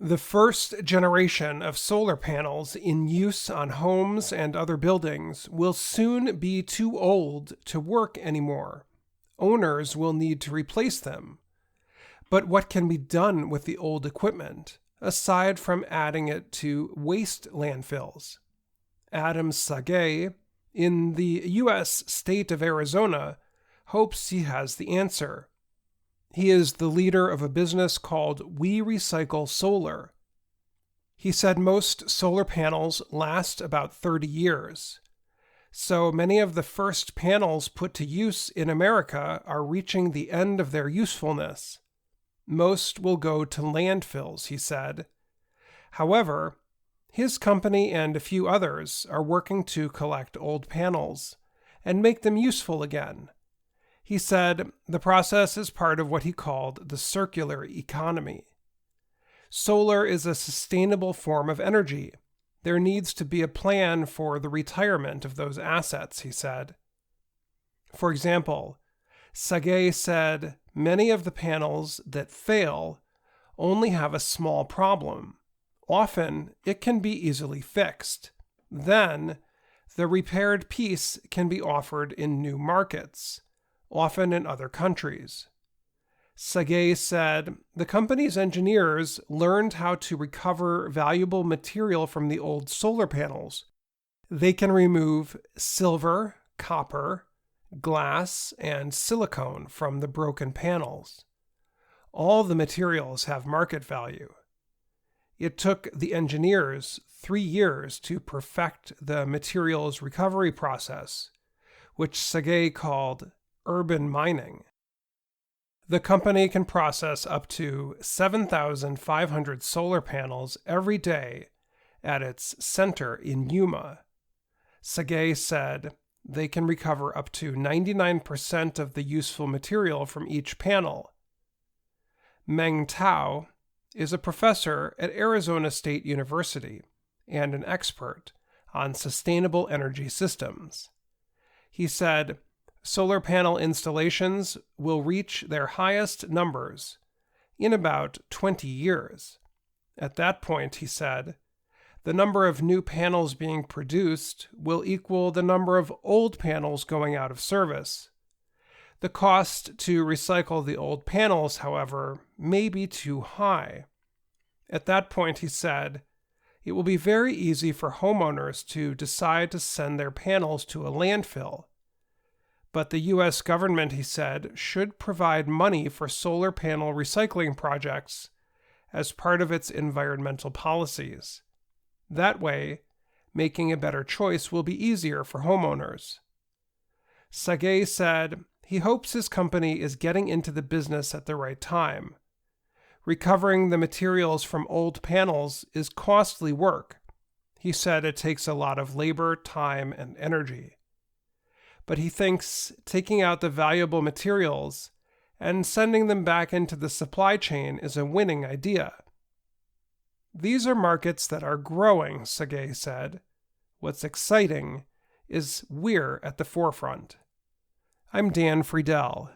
The first generation of solar panels in use on homes and other buildings will soon be too old to work anymore. Owners will need to replace them. But what can be done with the old equipment, aside from adding it to waste landfills? Adam Saghei, in the U.S. state of Arizona, hopes he has the answer. He is the leader of a business called We Recycle Solar. He said most solar panels last about 30 years. So many of the first panels put to use in America are reaching the end of their usefulness. Most will go to landfills, he said. However, his company and a few others are working to collect old panels and make them useful again. He said the process is part of what he called the circular economy. Solar is a sustainable form of energy. There needs to be a plan for the retirement of those assets, he said. For example, Saghei said many of the panels that fail only have a small problem. Often, it can be easily fixed. Then, the repaired piece can be offered in new markets, often in other countries. Saghei said the company's engineers learned how to recover valuable material from the old solar panels. They can remove silver, copper, glass, and silicone from the broken panels. All the materials have market value. It took the engineers 3 years to perfect the materials recovery process, which Saghei called urban mining. The company can process up to 7,500 solar panels every day at its center in Yuma. Saghei said they can recover up to 99% of the useful material from each panel. Meng Tao is a professor at Arizona State University and an expert on sustainable energy systems. He said solar panel installations will reach their highest numbers in about 20 years. At that point, he said, the number of new panels being produced will equal the number of old panels going out of service. The cost to recycle the old panels, however, may be too high. At that point, he said, it will be very easy for homeowners to decide to send their panels to a landfill. But the U.S. government, he said, should provide money for solar panel recycling projects as part of its environmental policies. That way, making a better choice will be easier for homeowners. Saghei said he hopes his company is getting into the business at the right time. Recovering the materials from old panels is costly work. He said it takes a lot of labor, time, and energy. But he thinks taking out the valuable materials and sending them back into the supply chain is a winning idea. These are markets that are growing, Saghei said. What's exciting is we're at the forefront. I'm Dan Friedel.